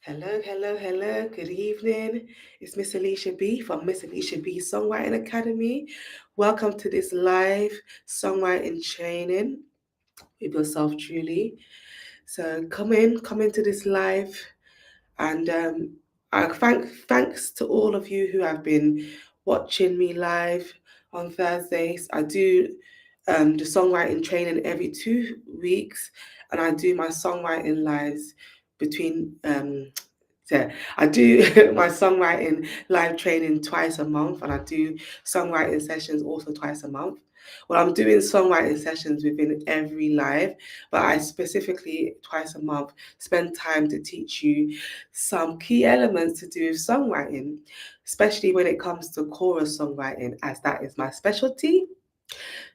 Hello, hello, hello. Good evening. It's Miss Alisha B from Miss Alisha B Songwriting Academy. Welcome to this live songwriting training with yourself truly. So come into this live, and thanks to all of you who have been watching me live on Thursdays. I do the songwriting training every 2 weeks, and I do my songwriting lives between so I do my songwriting live training twice a month, and I do songwriting sessions also twice a month. Well, I'm doing songwriting sessions within every live, but I specifically twice a month spend time to teach you some key elements to do with songwriting, especially when it comes to chorus songwriting, as that is my specialty.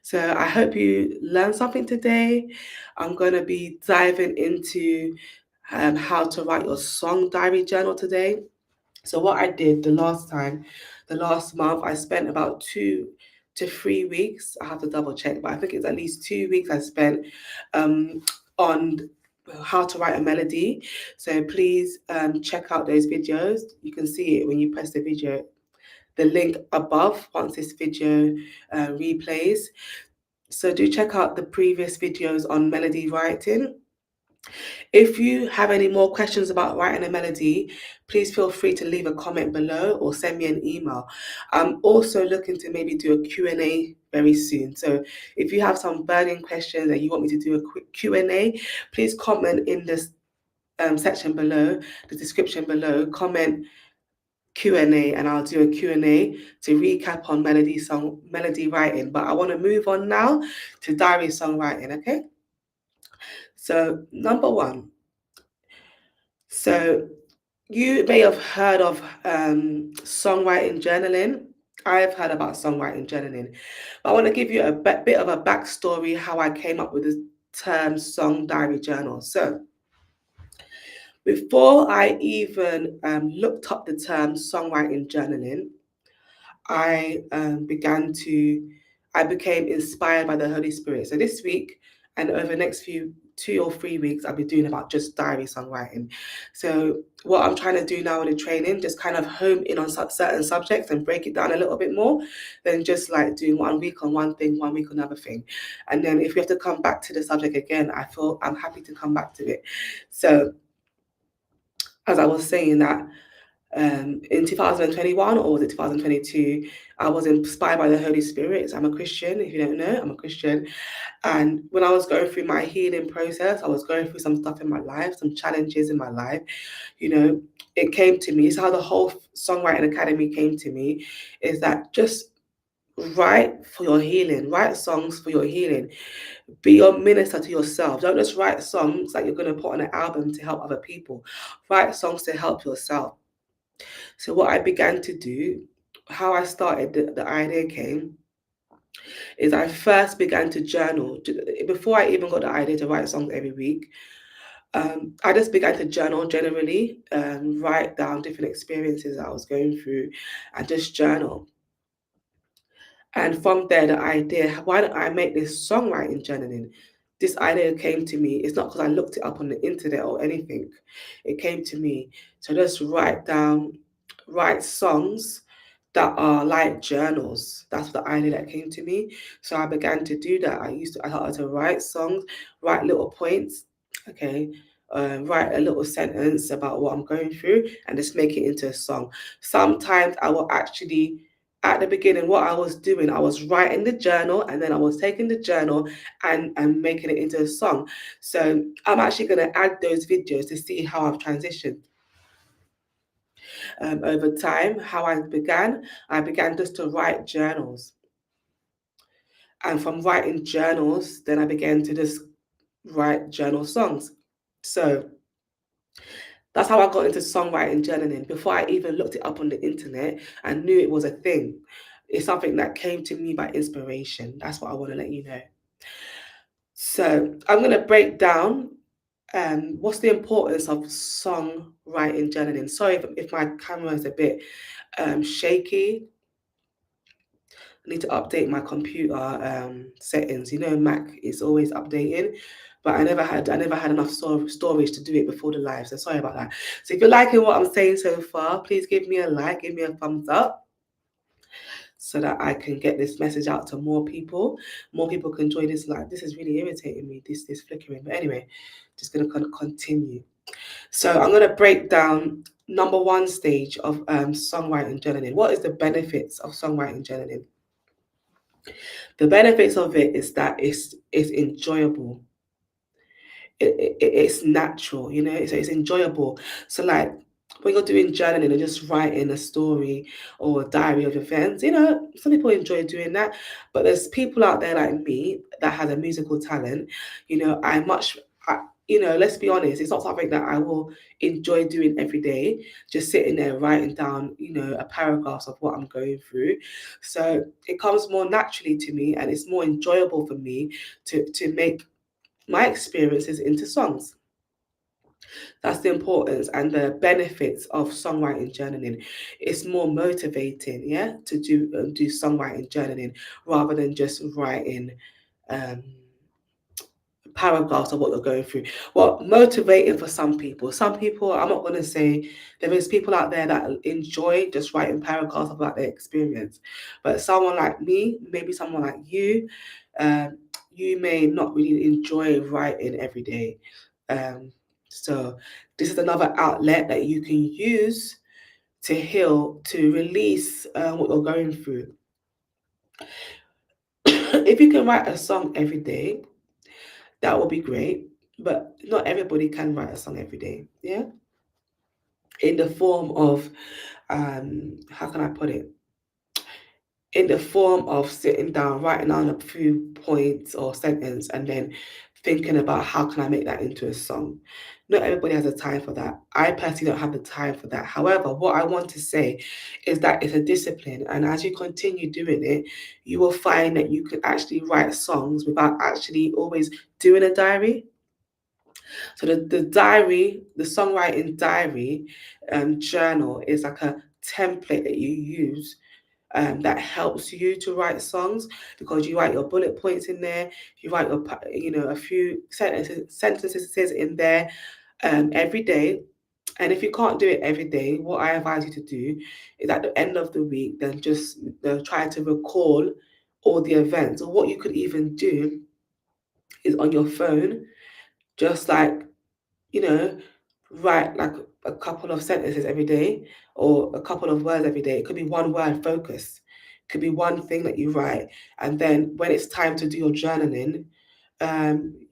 So I hope you learned something today. I'm going to be diving into how to write your song diary journal today. So what I did the last month, I spent about 2 to 3 weeks. I have to double check, but I think it's at least 2 weeks I spent um, on how to write a melody. So please check out those videos. You can see it when you press the link above once this video replays. So do check out the previous videos on melody writing. If you have any more questions about writing a melody, please feel free to leave a comment below or send me an email. I'm also looking to maybe do a Q&A very soon. So if you have some burning questions and you want me to do a quick Q&A, please comment in this section below, the description below, comment Q&A, and I'll do a Q&A to recap on melody writing. But I want to move on now to diary songwriting, okay? So number one, so you may have heard of songwriting journaling. I've heard about songwriting journaling, but I want to give you a bit of a backstory how I came up with the term song diary journal. So before I even looked up the term songwriting journaling, I became inspired by the Holy Spirit. So this week and over the next 2 or 3 weeks, I'll be doing about just diary songwriting. So what I'm trying to do now in the training, just kind of home in on certain subjects and break it down a little bit more than just like doing 1 week on one thing, 1 week on another thing. And then if we have to come back to the subject again, I feel I'm happy to come back to it. So as I was saying that in 2021 or was it 2022, I was inspired by the Holy Spirit. I'm a Christian. If you don't know, I'm a Christian. And when I was going through my healing process, I was going through some stuff in my life, some challenges in my life. You know, it came to me. It's how the whole Songwriting Academy came to me, is that just write for your healing, write songs for your healing. Be your minister to yourself. Don't just write songs that you're going to put on an album to help other people. Write songs to help yourself. So what I began to do, how I started, the idea came, is I first began to journal. Before I even got the idea to write songs every week, I just began to journal generally, write down different experiences I was going through and just journal. And from there, the idea, why don't I make this songwriting journaling? This idea came to me. It's not because I looked it up on the internet or anything. It came to me. So just write songs that are like journals. That's the idea that came to me. So I began to do that. I started to write songs, write little points, okay, write a little sentence about what I'm going through and just make it into a song. Sometimes I will actually, at the beginning, what I was doing, I was writing the journal and then I was taking the journal and making it into a song. So I'm actually going to add those videos to see how I've transitioned over time. How I began just to write journals. And from writing journals, then I began to just write journal songs. So that's how I got into songwriting journaling. Before I even looked it up on the internet, I knew it was a thing. It's something that came to me by inspiration. That's what I want to let you know. So I'm going to break down what's the importance of songwriting journaling. Sorry if my camera is a bit shaky. I need to update my computer settings. You know, Mac is always updating. but I never had enough storage to do it before the live. So sorry about that. So if you're liking what I'm saying so far, please give me a like, give me a thumbs up, so that I can get this message out to more people. More people can join this live. This is really irritating me, this flickering. But anyway, just going to continue. So I'm going to break down number one stage of songwriting journaling. What is the benefits of songwriting journaling? The benefits of it is that it's enjoyable. It's natural, you know, so it's enjoyable. So like when you're doing journaling and just writing a story or a diary of events, you know, some people enjoy doing that, but there's people out there like me that has a musical talent. You know, you know, let's be honest, it's not something that I will enjoy doing every day, just sitting there writing down, you know, a paragraph of what I'm going through. So it comes more naturally to me, and it's more enjoyable for me to make my experiences into songs. That's the importance and the benefits of songwriting journaling. It's more motivating, yeah, to do songwriting journaling rather than just writing um, paragraphs of what you're going through. Well, motivating for some people. Some people, I'm not going to say, there is people out there that enjoy just writing paragraphs about their experience. But someone like me, maybe someone like you, you may not really enjoy writing every day. So this is another outlet that you can use to heal, to release what you're going through. If you can write a song every day, that would be great. But not everybody can write a song every day. Yeah. In the form of, how can I put it? In the form of sitting down, writing down a few points or sentence, and then thinking about how can I make that into a song. Not everybody has the time for that. I personally don't have the time for that. However, what I want to say is that it's a discipline, and as you continue doing it, you will find that you can actually write songs without actually always doing a diary. So the diary, the songwriting diary journal is like a template that you use that helps you to write songs, because you write your bullet points in there, you write your, you know, a few sentences in there every day. And if you can't do it every day, what I advise you to do is at the end of the week, then just try to recall all the events. Or what you could even do is on your phone, just like, you know, write like a couple of sentences every day or a couple of words every day. It could be one word focus. It could be one thing that you write. And then when it's time to do your journaling,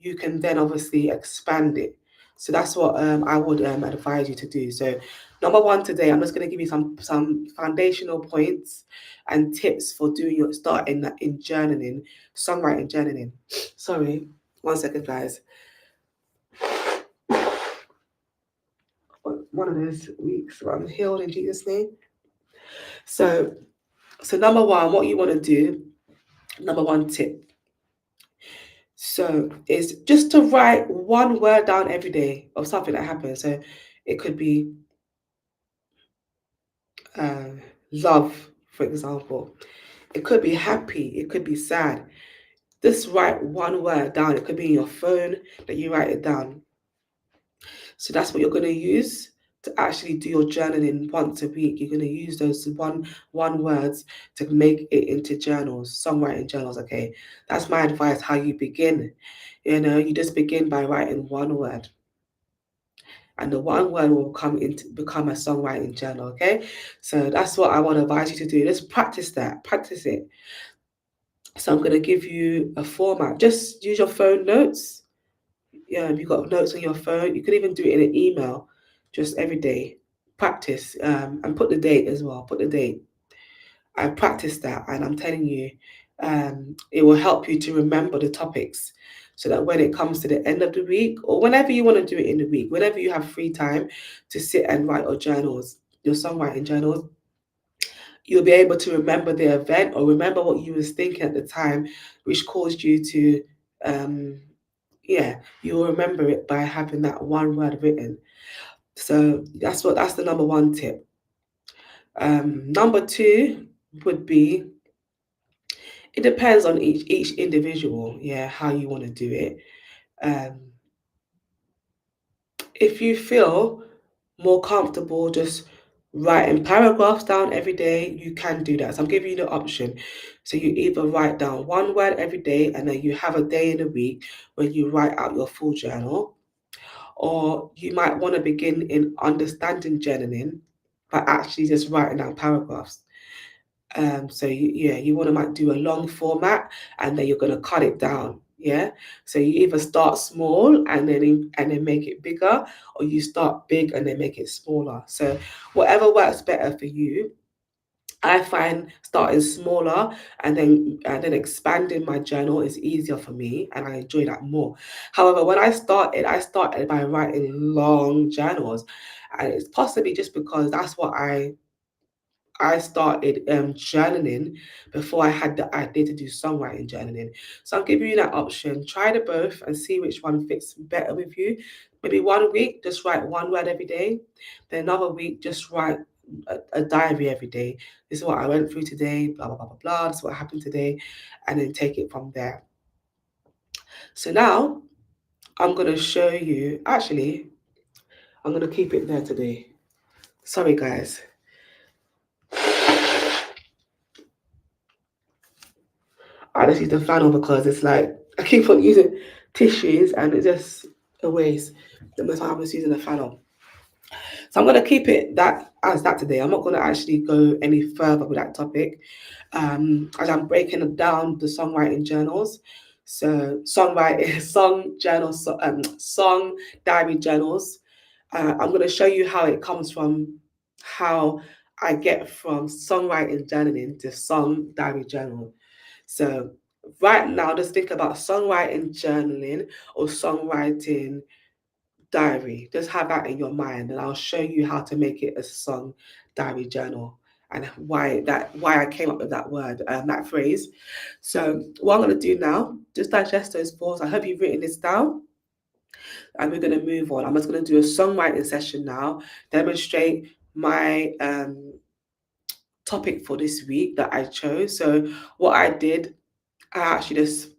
you can then obviously expand it. So that's what I would advise you to do. So number one today, I'm just going to give you some foundational points and tips for doing your starting in journaling, songwriting journaling. Sorry, 1 second, guys. One of those weeks where I'm healed in Jesus' name. So number one, what you want to do, number one tip. So is just to write one word down every day of something that happens. So it could be uh, love, for example. It could be happy. It could be sad. Just write one word down. It could be in your phone that you write it down. So that's what you're going to use to actually do your journaling once a week. You're going to use those one words to make it into journals, songwriting journals. Okay, that's my advice. How you begin, you know, you just begin by writing one word, and the one word will become a songwriting journal. Okay, so that's what I want to advise you to do. Let's practice that. Practice it. So I'm going to give you a format. Just use your phone notes. Yeah, if you've got notes on your phone, you could even do it in an email, just every day. Practice and put the date as well. Put the date. I practiced that, and I'm telling you, it will help you to remember the topics, so that when it comes to the end of the week, or whenever you want to do it in the week, whenever you have free time to sit and write your journals, your songwriting journals, you'll be able to remember the event or remember what you was thinking at the time, which caused you to yeah, you'll remember it by having that one word written. So that's the number one tip. Number two would be, it depends on each individual, yeah, how you want to do it. If you feel more comfortable just writing paragraphs down every day, you can do that. So I'm giving you the option. So you either write down one word every day and then you have a day in a week where you write out your full journal. Or you might want to begin in understanding journaling by actually just writing down paragraphs. So you want to might do a long format and then you're going to cut it down. Yeah. So you either start small and then make it bigger, or you start big and then make it smaller. So whatever works better for you. I find starting smaller and then expanding my journal is easier for me, and I enjoy that more. However, when I started by writing long journals, and it's possibly just because that's what I started journaling before I had the idea to do songwriting journaling. So I'm giving you that option. Try the both and see which one fits better with you. Maybe one week, just write one word every day. Then another week, just write a diary every day. This is what I went through today, blah, blah, blah, blah, blah. This is what happened today. And then take it from there. So now I'm going to show you, actually, I'm going to keep it there today. Sorry, guys. I just use the flannel because it's like I keep on using tissues and it's just a waste. The most I was using the flannel. So I'm gonna keep it as that today. I'm not gonna actually go any further with that topic. As I'm breaking down the songwriting journals. So songwriting, song journals, song diary journals. I'm gonna show you how it comes from, how I get from songwriting journaling to song diary journal. So right now, just think about songwriting journaling or songwriting diary. Just have that in your mind, and I'll show you how to make it a song diary journal and why I came up with that word, that phrase. So what I'm going to do now, just digest those thoughts. I hope you've written this down. And we're going to move on. I'm just going to do a songwriting session now, demonstrate my topic for this week that I chose. So what I did, I actually just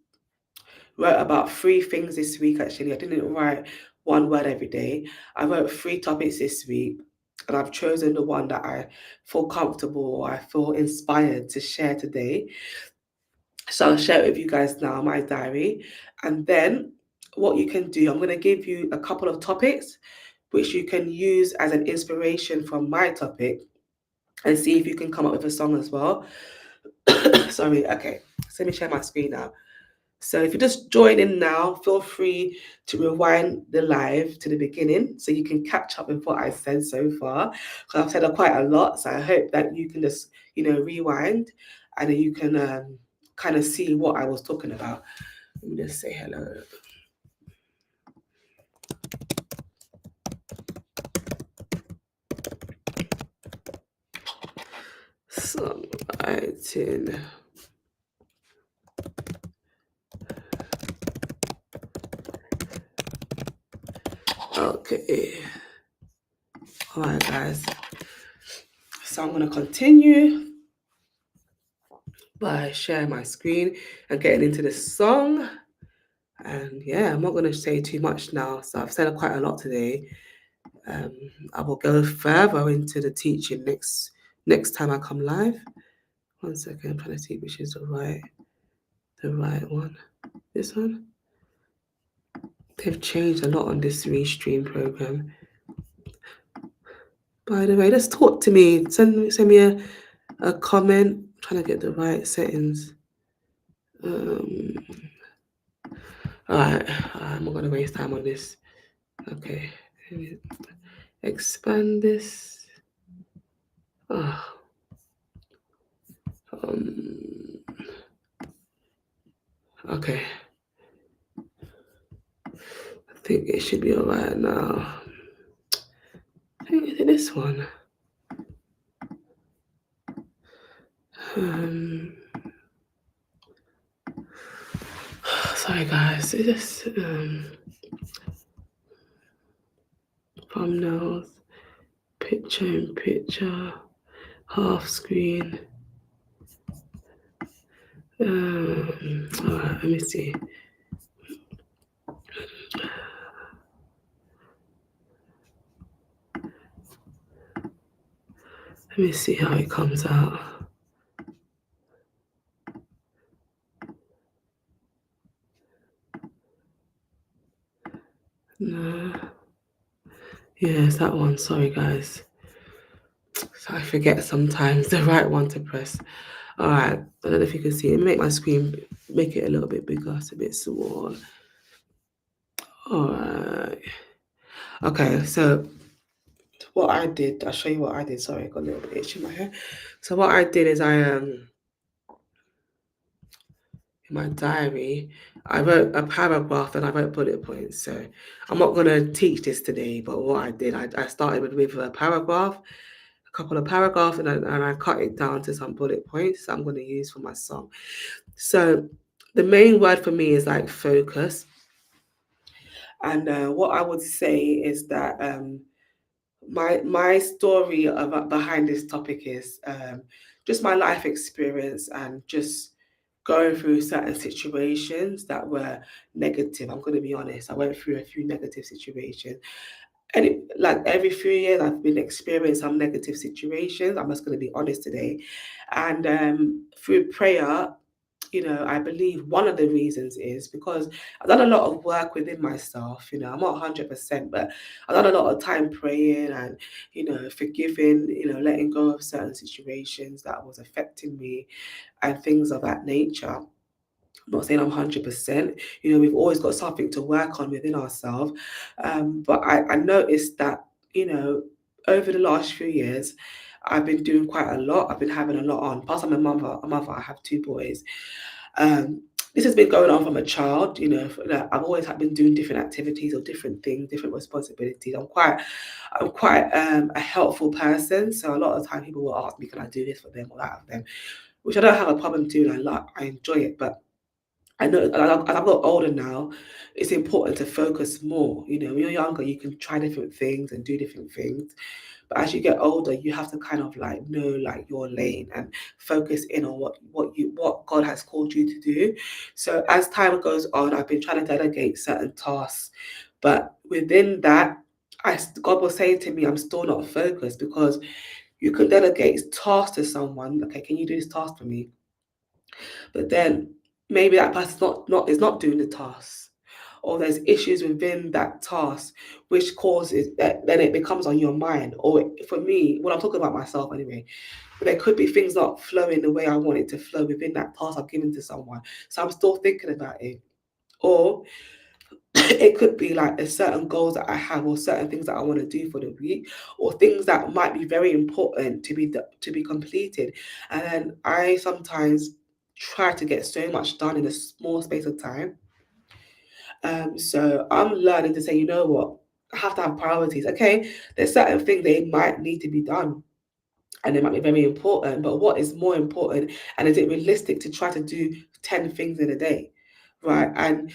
wrote about 3 things this week. Actually, I didn't write one word every day. I wrote 3 topics this week, and I've chosen the one that I feel comfortable or I feel inspired to share today. So I'll share it with you guys now, my diary. And then what you can do, I'm going to give you a couple of topics which you can use as an inspiration from my topic and see if you can come up with a song as well. Sorry, okay. So let me share my screen now. So if you just join in now, feel free to rewind the live to the beginning so you can catch up with what I've said so far. Because I've said quite a lot, so I hope that you can just, rewind and then you can kind of see what I was talking about. Let me just say hello. Songwriting. Okay. All right, guys. So I'm going to continue by sharing my screen and getting into the song. And yeah, I'm not going to say too much now. So I've said quite a lot today. I will go further into the teaching next time I come live. 1 second, I'm trying to see which is the right one. This one. They've changed a lot on this restream program. By the way, just talk to me. Send me a comment. I'm trying to get the right settings. Alright, I'm not gonna waste time on this. Okay. Expand this. Okay. I think it should be alright now. I think it's this one. Sorry guys, it's just thumbnails, picture in picture, half screen. Alright, let me see. Let me see how it comes out. No. Yeah, it's that one. Sorry, guys. So I forget sometimes the right one to press. All right. I don't know if you can see it. Make my screen, make it a little bit bigger. It's a bit small. All right. Okay, so what I did, I'll show you what I did. Sorry, I got a little bit itchy in my hair. So what I did is in my diary, I wrote a paragraph and I wrote bullet points. So I'm not going to teach this today, but what I did, I started with a paragraph, a couple of paragraphs, and I cut it down to some bullet points that I'm going to use for my song. So the main word for me is like focus. And what I would say is that my story behind this topic is just my life experience and just going through certain situations that were negative. I'm going to be honest. I went through a few negative situations. And like every few years, I've been experiencing some negative situations. I'm just going to be honest today. And through prayer, I believe one of the reasons is because I've done a lot of work within myself. I'm not 100%, but I've done a lot of time praying and, forgiving, letting go of certain situations that was affecting me and things of that nature. I'm not saying I'm 100%. We've always got something to work on within ourselves. But I noticed that, over the last few years, I've been doing quite a lot. I've been having a lot on. Plus, I'm a mother. I have two boys. This has been going on from a child. I've always been doing different activities or different things, different responsibilities. I'm quite a helpful person. So a lot of the time people will ask me, can I do this for them or that for them? Which I don't have a problem doing. I enjoy it, but I know as I've got older now, it's important to focus more. When you're younger, you can try different things and do different things. But as you get older, you have to kind of like know like your lane and focus in on what God has called you to do. So as time goes on, I've been trying to delegate certain tasks, but within that, God was saying to me, I'm still not focused because you can delegate tasks to someone. Okay, can you do this task for me? But then maybe that person's not doing the task, or there's issues within that task which causes that, then it becomes on your mind. Or for me, when I'm talking about myself anyway, there could be things not flowing the way I want it to flow within that task I've given to someone, so I'm still thinking about it. Or it could be like a certain goals that I have or certain things that I want to do for the week, or things that might be very important to be completed. And then I sometimes try to get so much done in a small space of time. So I'm learning to say, you know what, I have to have priorities. Okay, there's certain things they might need to be done and they might be very important, but what is more important, and is it realistic to try to do 10 things in a day, right? And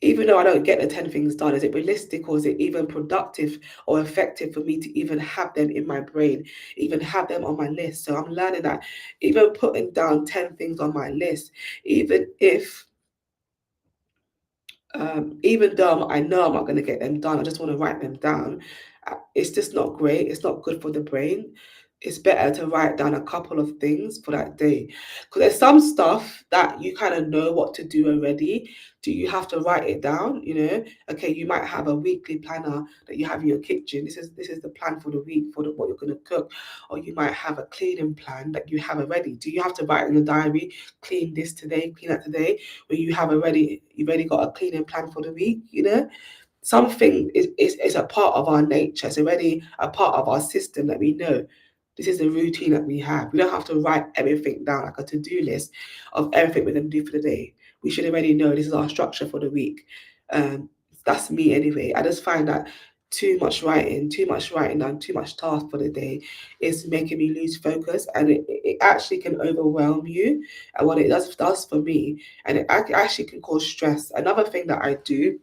even though I don't get the 10 things done, is it realistic or is it even productive or effective for me to even have them in my brain, even have them on my list? So I'm learning that even putting down 10 things on my list, even if even though I know I'm not going to get them done, I just want to write them down. It's just not great. It's not good for the brain. It's better to write down a couple of things for that day. Because there's some stuff that you kind of know what to do already. Do you have to write it down? Okay, you might have a weekly planner that you have in your kitchen. This is the plan for the week for what you're going to cook. Or you might have a cleaning plan that you have already. Do you have to write in the diary, clean this today, clean that today? When you've already got a cleaning plan for the week. Something is a part of our nature. It's already a part of our system that we know. This is the routine that we have. We don't have to write everything down like a to-do list of everything we're going to do for the day. We should already know this is our structure for the week. That's me anyway. I just find that too much writing down, too much task for the day is making me lose focus, and it actually can overwhelm you. And what it does for me, and it actually can cause stress. Another thing that I do,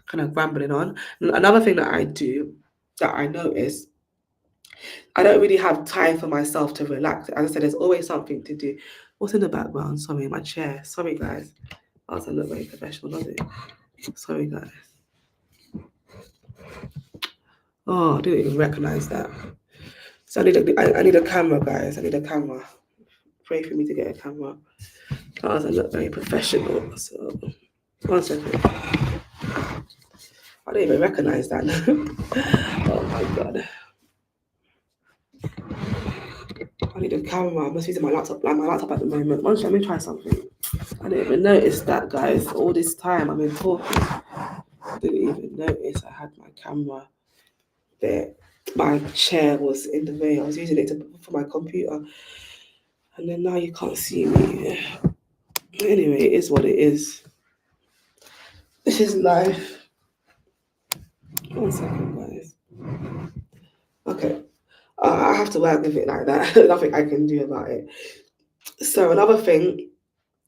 kind of rambling on, another thing that I do that I notice, I don't really have time for myself to relax. As I said, there's always something to do. What's in the background? Sorry, my chair. Sorry, guys. That doesn't look very professional, does it? Sorry, guys. Oh, I didn't even recognize that. So I need a camera, guys. I need a camera. Pray for me to get a camera. Otherwise, I look very professional. So, 1 second. I don't even recognize that. Oh my god. I need a camera. I'm just using my laptop, like my laptop at the moment. Let me try something. I didn't even notice that, guys. All this time I've been talking, I didn't even notice I had my camera there. My chair was in the way. I was using it for my computer, and then now you can't see me. Anyway, it is what it is. This is life. 1 second, guys. Okay. I have to work with it like that. Nothing I can do about it. So another thing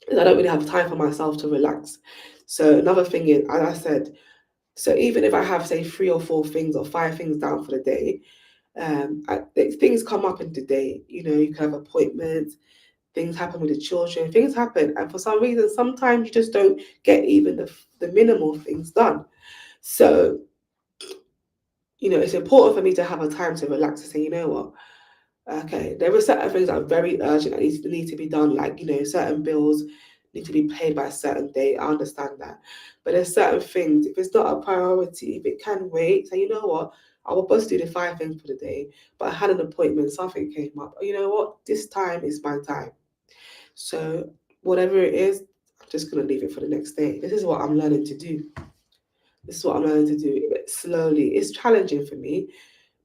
is I don't really have time for myself to relax. So another thing is, as I said, so even if I have, say, 3 or 4 things or 5 things down for the day, things come up in the day. You know, you can have appointments, things happen with the children, things happen, and for some reason, sometimes you just don't get even the minimal things done. So, you know, it's important for me to have a time to relax and say, you know what, okay, there are certain things that are very urgent that need to be done, like, you know, certain bills need to be paid by a certain date. I understand that. But there's certain things, if it's not a priority, if it can wait, say, you know what, I was supposed to do the 5 things for the day, but I had an appointment, something came up. You know what, this time is my time. So whatever it is, I'm just going to leave it for the next day. This is what I'm learning to do. This is what I'm learning to do slowly. It's challenging for me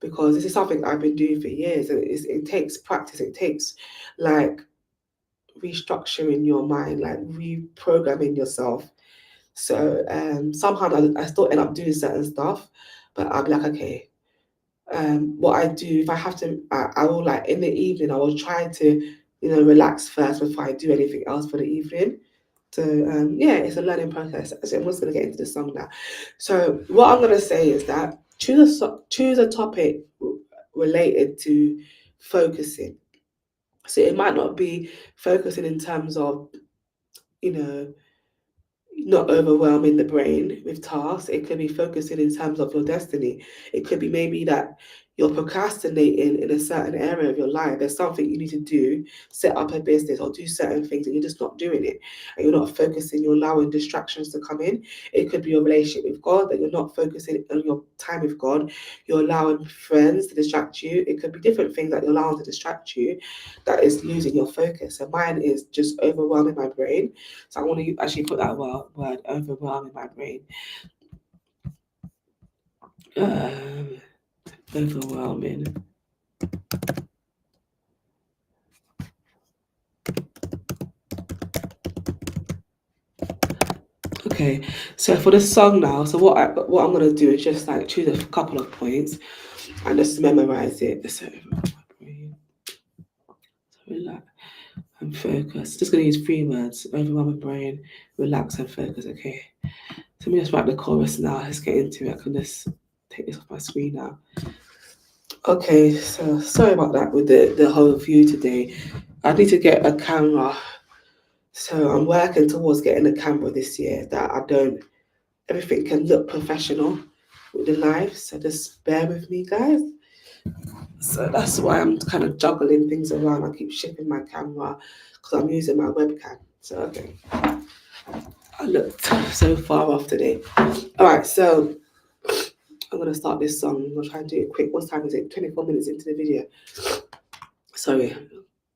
because this is something I've been doing for years, and it takes practice. It takes like restructuring your mind, like reprogramming yourself. So sometimes I still end up doing certain stuff, but I'm like, okay, what I do if I have to, I will, like, in the evening I will try to, you know, relax first before I do anything else for the evening. So yeah, it's a learning process. So I'm just gonna get into the song now. So what I'm gonna say is that choose a topic related to focusing. So it might not be focusing in terms of, you know, not overwhelming the brain with tasks. It could be focusing in terms of your destiny. It could be maybe that you're procrastinating in a certain area of your life. There's something you need to do, set up a business or do certain things, and you're just not doing it. And you're not focusing, you're allowing distractions to come in. It could be your relationship with God, that you're not focusing on your time with God. You're allowing friends to distract you. It could be different things that you're allowing to distract you that is losing your focus. So mine is just overwhelming my brain. So I want to actually put that word overwhelm in my brain. Overwhelming. Okay, so for the song now, so what I'm gonna do is just like choose a couple of points and just memorize it. So relax and focus. Just gonna use 3 words: overwhelming brain, relax and focus. Okay. So let me just write the chorus now. Let's get into it. I can just take this off my screen now. Okay, so sorry about that with the whole view today. I need to get a camera. So I'm working towards getting a camera this year that everything can look professional with the live. So just bear with me, guys. So that's why I'm kind of juggling things around. I keep shipping my camera because I'm using my webcam. So, okay. I looked so far off today. All right, so I'm going to start this song. I'm going to try and do it quick. What time is it? 24 minutes into the video. Sorry.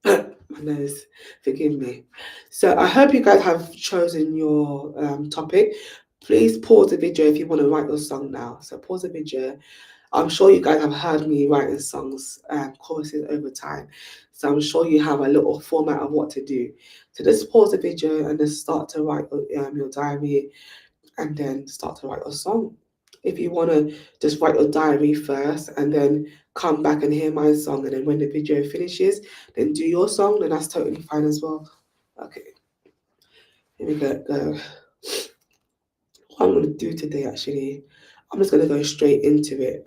My nose. Forgive me. So I hope you guys have chosen your topic. Please pause the video if you want to write your song now. So pause the video. I'm sure you guys have heard me writing songs, choruses over time. So I'm sure you have a little format of what to do. So just pause the video and just start to write your diary and then start to write your song. If you want to just write your diary first and then come back and hear my song, and then when the video finishes, then do your song, then that's totally fine as well. Okay, here we go. What I'm going to do today, actually, I'm just going to go straight into it.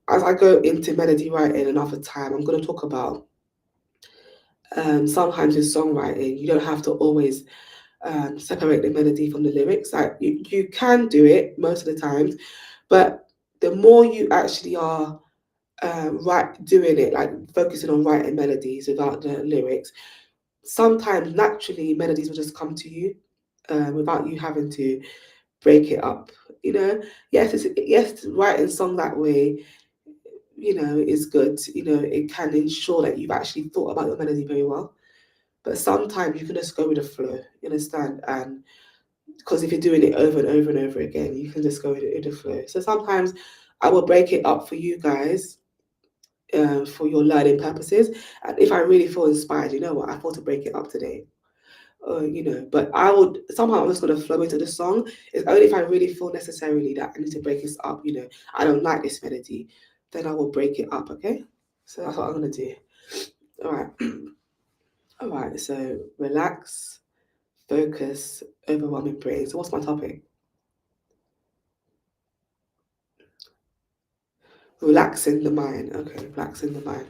As I go into melody writing another time, I'm going to talk about sometimes with songwriting, you don't have to always separate the melody from the lyrics. Like you can do it most of the times, but the more you actually are doing it, like focusing on writing melodies without the lyrics, sometimes naturally melodies will just come to you without you having to break it up. Yes, writing song that way, is good. It can ensure that you've actually thought about your melody very well. But sometimes you can just go with the flow, you understand? And because if you're doing it over and over and over again, you can just go with the flow. So sometimes I will break it up for you guys for your learning purposes. And if I really feel inspired, you know what, I thought to break it up today. But I would somehow I'm just gonna flow into the song. It's only if I really feel necessarily that I need to break this up, I don't like this melody, then I will break it up, okay? So that's what I'm gonna do. All right. All right, so relax, focus, overwhelming brain. So what's my topic? Relaxing the mind. Okay, relaxing the mind.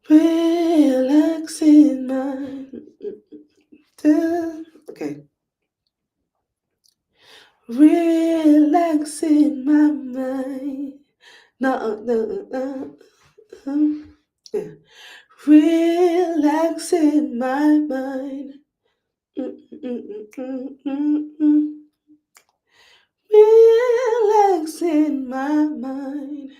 Relaxing mind. Okay. Relaxing my mind. No. Yeah. Relaxing my mind. Relaxing my mind.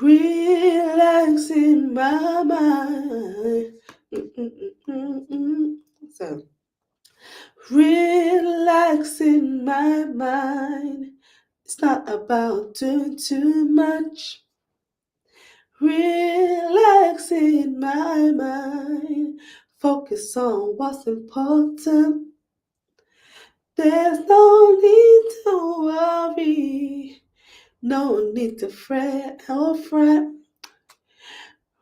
Relaxing my mind. So, relaxing my mind. It's not about doing too much. Relaxing my mind. Focus on what's important. There's no need to worry. No need to fret or fret.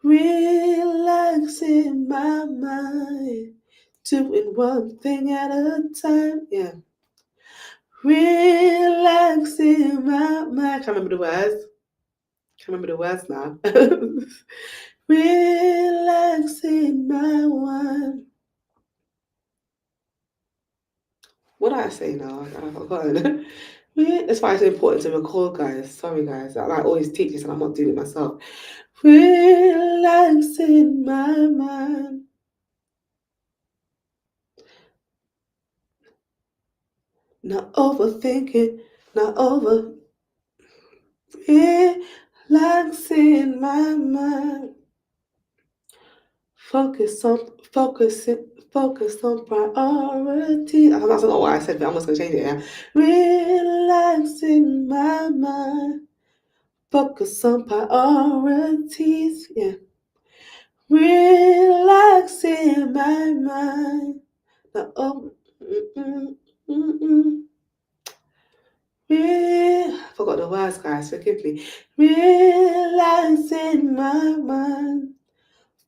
Relaxing my mind. Doing one thing at a time. Yeah. Relaxing my mind. I can't remember the words. Can't remember the words now. Relaxing my mind. What did I say now? I've forgotten. That's why it's important to record, guys. Sorry, guys. I always teach this and I'm not doing it myself. Relaxing my mind. Not overthinking, not over. Relaxing my mind. Focus on priority. That's not what I said, but I'm just gonna change it. Yeah. Relaxing my mind. Focus on priorities. Yeah. Relaxing my mind. Now, I forgot the words, guys. Forgive me. Relaxing my mind.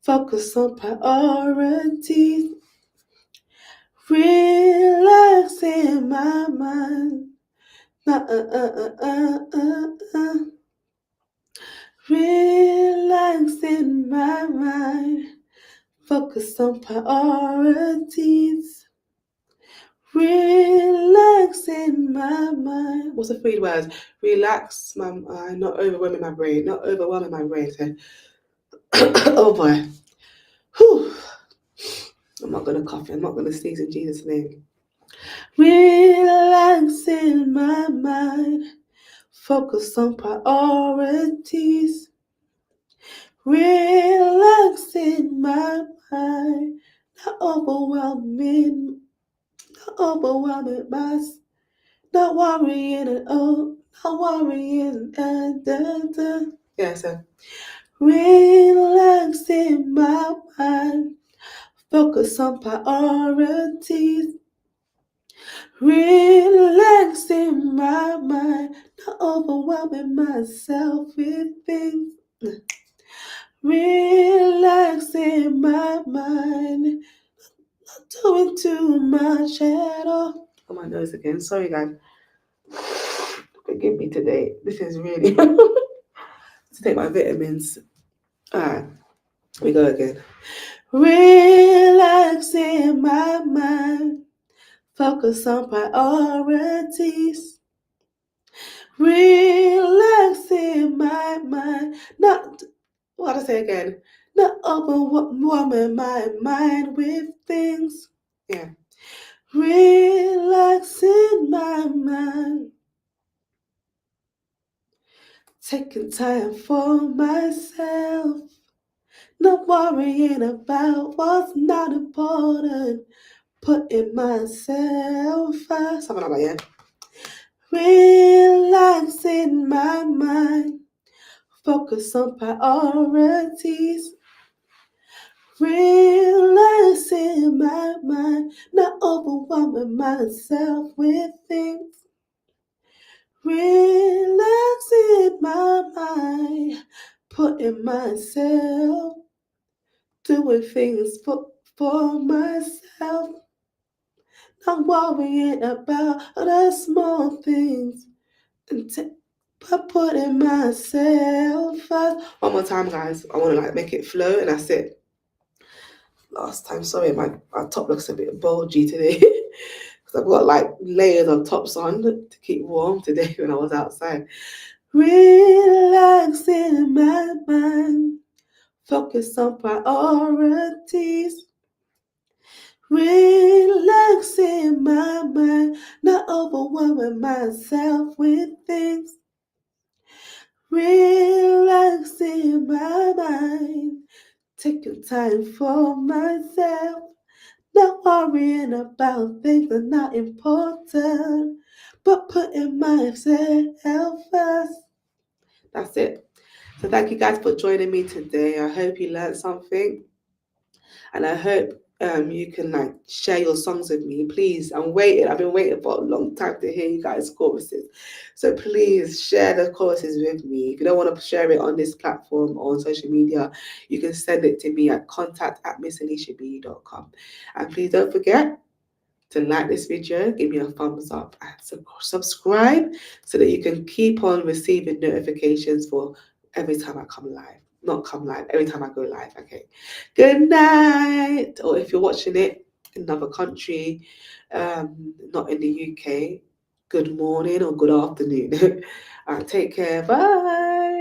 Focus on priorities. Relaxing my mind. Relaxing my mind. Focus on priorities. Relaxing my mind. What's the 3 words? Relax my mind, not overwhelming my brain. Not overwhelming my brain. So, oh boy. Whew. I'm not going to cough. I'm not going to sneeze in Jesus' name. Relaxing my mind. Focus on priorities. Relaxing my mind. Not overwhelming myself. Not worrying at all. Not worrying. Yeah, so relaxing my mind. Focus on priorities. Relaxing my mind. Not overwhelming myself with things. Relaxing my mind. Not doing too much at all. Oh, my nose again. Sorry, guys. Forgive me today. This is really to take my vitamins. Alright, we go again. Relaxing my mind. Focus on priorities. Relaxing my mind. Not, what did I say again? Not overwhelming my mind with things. Yeah. Relaxing my mind. Taking time for myself. Not worrying about what's not important. Putting myself first. Something like that, yeah. Relaxing my mind. Focus on priorities. Relaxing my mind. Not overwhelming myself with things. Relaxing my mind. Putting myself, doing things for myself. Not worrying about the small things. But putting myself first. One more time, guys. I want to make it flow, and that's it. Last time, sorry, my top looks a bit bulgy today. Because I've got layers of tops on to keep warm today when I was outside. Relaxing my mind. Focus on priorities. Relaxing my mind. Not overwhelming myself with things. Relaxing my mind. Taking time for myself. Not worrying about things that are not important. But putting myself first. That's it. So thank you guys for joining me today. I hope you learned something. And I hope you can share your songs with me. Please, I'm waiting. I've been waiting for a long time to hear you guys' choruses. So please share the choruses with me. If you don't want to share it on this platform or on social media, you can send it to me at contact@missalishaB.com. And please don't forget to like this video, give me a thumbs up, and subscribe so that you can keep on receiving notifications for every time I come live. Not come live, every time I go live, okay? Good night. Or if you're watching it in another country, not in the UK, good morning or good afternoon. Take care. Bye.